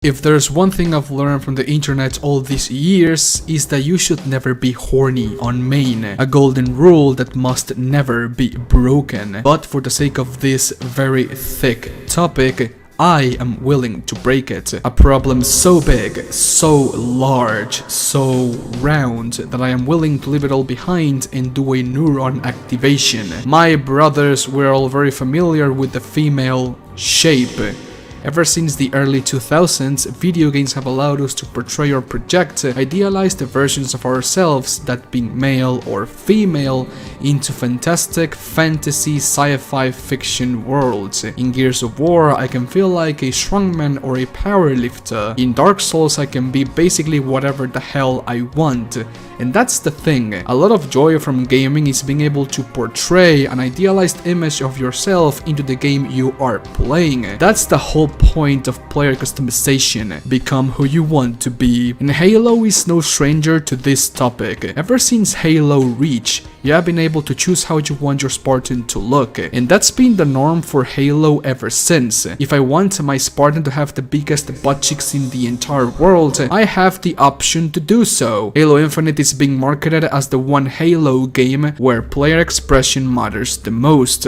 If there's one thing I've learned from the internet all these years, is that you should never be horny on main, a golden rule that must never be broken. But for the sake of this very thick topic, I am willing to break it. A problem so big, so large, so round, that I am willing to leave it all behind and do a neuron activation. My brothers were all very familiar with the female shape. Ever since the early 2000s, video games have allowed us to portray or project idealized versions of ourselves, that being male or female, into fantastic fantasy sci-fi fiction worlds. In Gears of War, I can feel like a strongman or a powerlifter. In Dark Souls, I can be basically whatever the hell I want. And that's the thing, a lot of joy from gaming is being able to portray an idealized image of yourself into the game you are playing. That's the whole point of player customization, become who you want to be. And Halo is no stranger to this topic. Ever since Halo Reach, you have been able to choose how you want your Spartan to look, and that's been the norm for Halo ever since. If I want my Spartan to have the biggest butt cheeks in the entire world, I have the option to do so. Halo Infinite is being marketed as the one Halo game where player expression matters the most.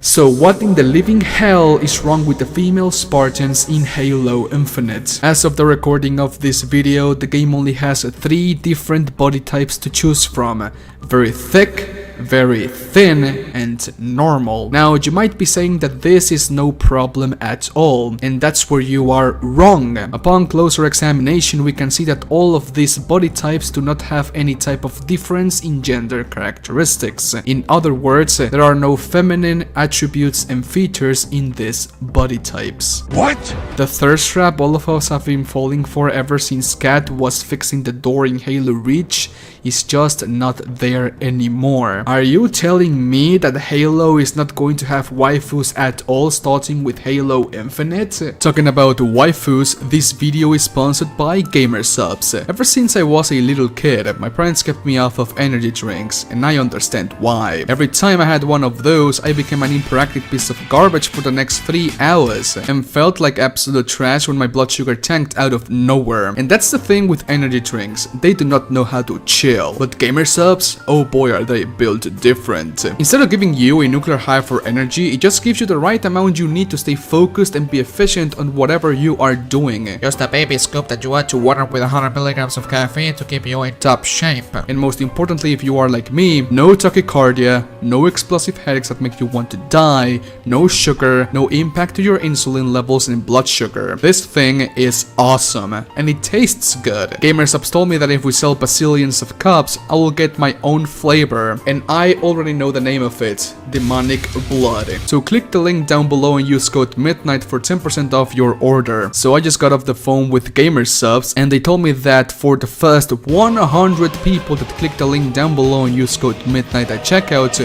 So what in the living hell is wrong with the female Spartans in Halo Infinite? As of the recording of this video, the game only has 3 different body types to choose from: very thick, very thin, and normal. Now, you might be saying that this is no problem at all, and that's where you are wrong. Upon closer examination, we can see that all of these body types do not have any type of difference in gender characteristics. In other words, there are no feminine attributes and features in these body types. What? The thirst trap all of us have been falling for ever since Cat was fixing the door in Halo Reach is just not there anymore. Are you telling me that Halo is not going to have waifus at all, starting with Halo Infinite? Talking about waifus, this video is sponsored by Gamersubs. Ever since I was a little kid, my parents kept me off of energy drinks, and I understand why. Every time I had one of those, I became an imperactive piece of garbage for the next 3 hours, and felt like absolute trash when my blood sugar tanked out of nowhere. And that's the thing with energy drinks, they do not know how to chill. But Gamersubs, oh boy are they built different. Instead of giving you a nuclear high for energy, it just gives you the right amount you need to stay focused and be efficient on whatever you are doing. Just a baby scoop that you add to water with 100 milligrams of caffeine to keep you in top shape. And most importantly, if you are like me, no tachycardia, no explosive headaches that make you want to die, no sugar, no impact to your insulin levels and blood sugar. This thing is awesome, and it tastes good. Gamersubs told me that if we sell bazillions of cups, I will get my own flavor, and I already know the name of it: Demonic Blood. So click the link down below and use code MIDNIGHT for 10% off your order. So I just got off the phone with Gamersubs, and they told me that for the first 100 people that click the link down below and use code MIDNIGHT at checkout,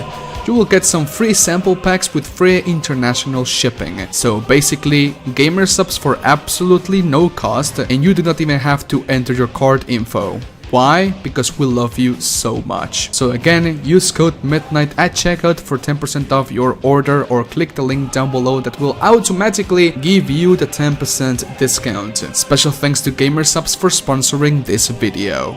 you will get some free sample packs with free international shipping. So basically, Gamersubs for absolutely no cost, and you do not even have to enter your card info. Why? Because we love you so much. So again, use code MIDNIGHT at checkout for 10% off your order, or click the link down below that will automatically give you the 10% discount. Special thanks to Gamersubs for sponsoring this video.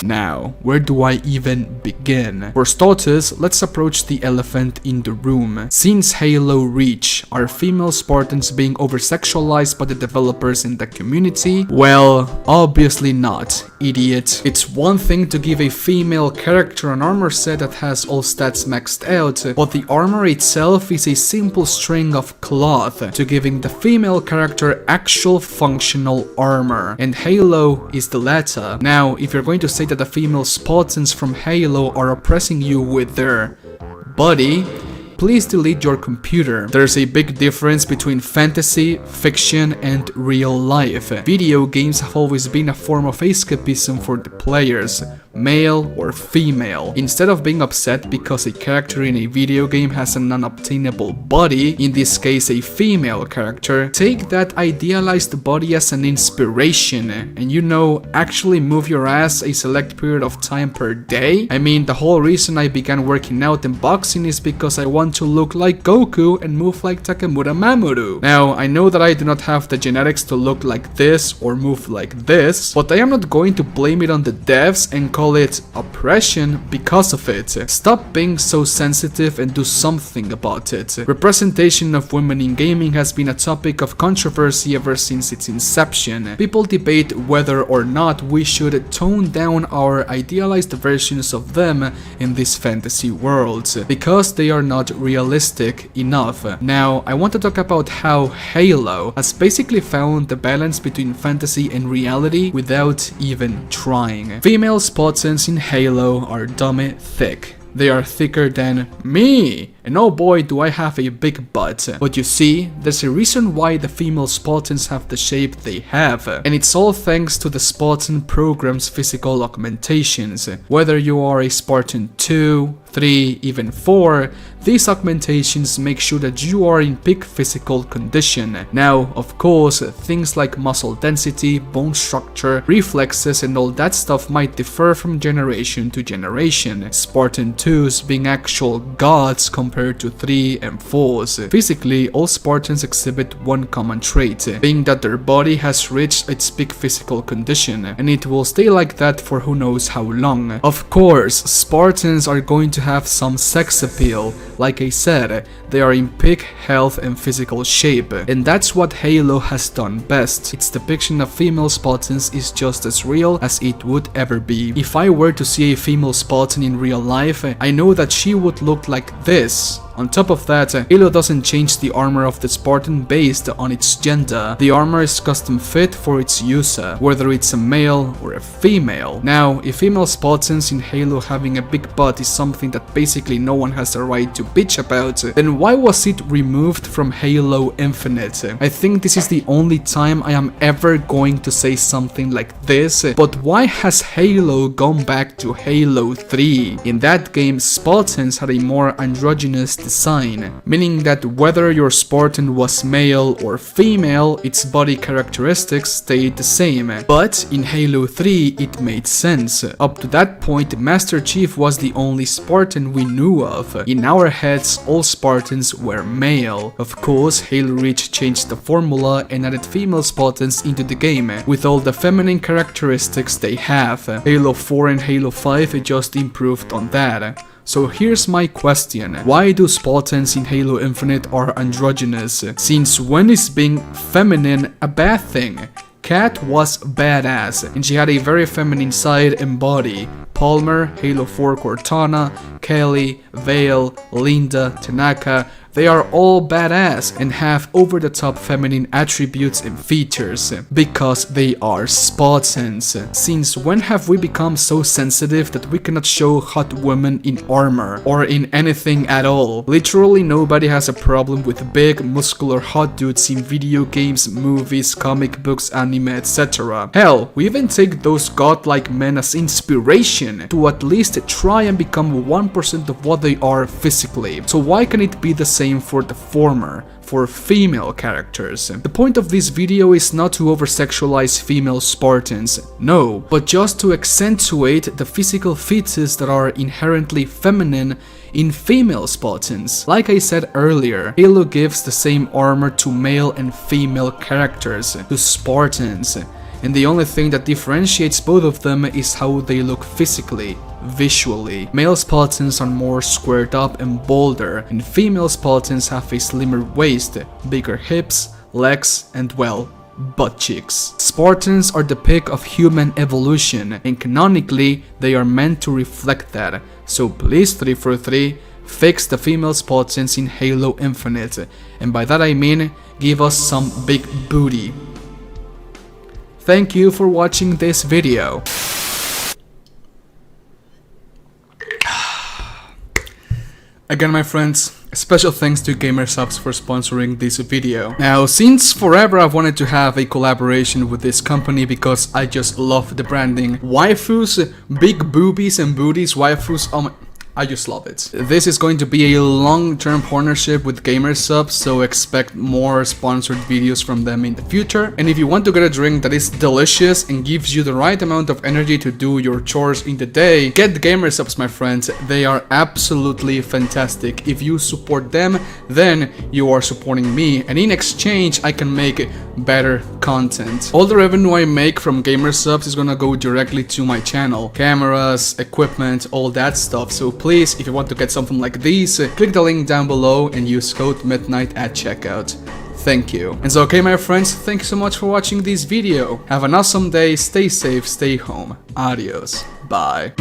Now, where do I even begin? For starters, let's approach the elephant in the room. Since Halo Reach, are female Spartans being over-sexualized by the developers in the community? Well, obviously not, idiot. It's one thing to give a female character an armor set that has all stats maxed out, but the armor itself is a simple string of cloth, to giving the female character actual functional armor, and Halo is the latter. Now, if you're going to say that the female Spartans from Halo are oppressing you with their body, please delete your computer. There's a big difference between fantasy, fiction, and real life. Video games have always been a form of escapism for the players. male or female. Instead of being upset because a character in a video game has an unobtainable body, in this case a female character, take that idealized body as an inspiration and actually move your ass a select period of time per day. I mean, the whole reason I began working out and boxing is because I want to look like Goku and move like Takamura Mamoru. Now, I know that I do not have the genetics to look like this or move like this, but I am not going to blame it on the devs and call it oppression because of it. Stop being so sensitive and do something about it. Representation of women in gaming has been a topic of controversy ever since its inception. People debate whether or not we should tone down our idealized versions of them in these fantasy worlds, because they are not realistic enough. Now, I want to talk about how Halo has basically found the balance between fantasy and reality without even trying. Female Spartans in Halo are dummy thick. They are thicker than me, and oh boy do I have a big butt. But you see, there's a reason why the female Spartans have the shape they have, and it's all thanks to the Spartan program's physical augmentations. Whether you are a Spartan 2, 3, even 4, these augmentations make sure that you are in peak physical condition. Now, of course, things like muscle density, bone structure, reflexes and all that stuff might differ from generation to generation, Spartan 2s being actual gods compared to 3 and 4s. Physically, all Spartans exhibit one common trait, being that their body has reached its peak physical condition, and it will stay like that for who knows how long. Of course, Spartans are going to have some sex appeal. Like I said, they are in peak health and physical shape, and that's what Halo has done best. Its depiction of female Spartans is just as real as it would ever be. If I were to see a female Spartan in real life, I know that she would look like this. On top of that, Halo doesn't change the armor of the Spartan based on its gender. The armor is custom fit for its user, whether it's a male or a female. Now, if female Spartans in Halo having a big butt is something that basically no one has the right to bitch about, then why was it removed from Halo Infinite? I think this is the only time I am ever going to say something like this, but why has Halo gone back to Halo 3? In that game, Spartans had a more androgynous design, meaning that whether your Spartan was male or female, its body characteristics stayed the same. But in Halo 3, it made sense. Up to that point, Master Chief was the only Spartan we knew of. In our heads, all Spartans were male. Of course, Halo Reach changed the formula and added female Spartans into the game, with all the feminine characteristics they have. Halo 4 and Halo 5 just improved on that. So here's my question, why do Spartans in Halo Infinite are androgynous? Since when is being feminine a bad thing? Kat was badass, and she had a very feminine side and body. Palmer, Halo 4 Cortana, Kelly, Vale, Linda, Tanaka, they are all badass and have over-the-top feminine attributes and features, because they are Spartans. Since when have we become so sensitive that we cannot show hot women in armor, or in anything at all? Literally nobody has a problem with big, muscular hot dudes in video games, movies, comic books, anime, etc. Hell, we even take those godlike men as inspiration to at least try and become 1% of what they are physically. So why can it be the same for the former, for female characters? The point of this video is not to over-sexualize female Spartans, no, but just to accentuate the physical features that are inherently feminine in female Spartans. Like I said earlier, Halo gives the same armor to male and female characters, to Spartans, and the only thing that differentiates both of them is how they look physically, visually. Male Spartans are more squared up and bolder, and female Spartans have a slimmer waist, bigger hips, legs, and well, butt cheeks. Spartans are the peak of human evolution, and canonically, they are meant to reflect that. So please 343, fix the female Spartans in Halo Infinite, and by that I mean, give us some big booty. Thank you for watching this video. Again, my friends, Special thanks to GamerSubs for sponsoring this video. Now, since forever I've wanted to have a collaboration with this company because I just love the branding. Waifus, big boobies and booties, waifus, oh my... I just love it. This is going to be a long-term partnership with GamerSubs, so expect more sponsored videos from them in the future. And if you want to get a drink that is delicious and gives you the right amount of energy to do your chores in the day, get GamerSubs, my friends. They are absolutely fantastic. If you support them, then you are supporting me, and in exchange I can make better content. All the revenue I make from GamerSubs is gonna go directly to my channel. Cameras, equipment, all that stuff. So please, if you want to get something like these, click the link down below and use code midnight at checkout. Thank you. And so, okay, my friends, thank you so much for watching this video. Have an awesome day, stay safe, stay home. Adios. Bye.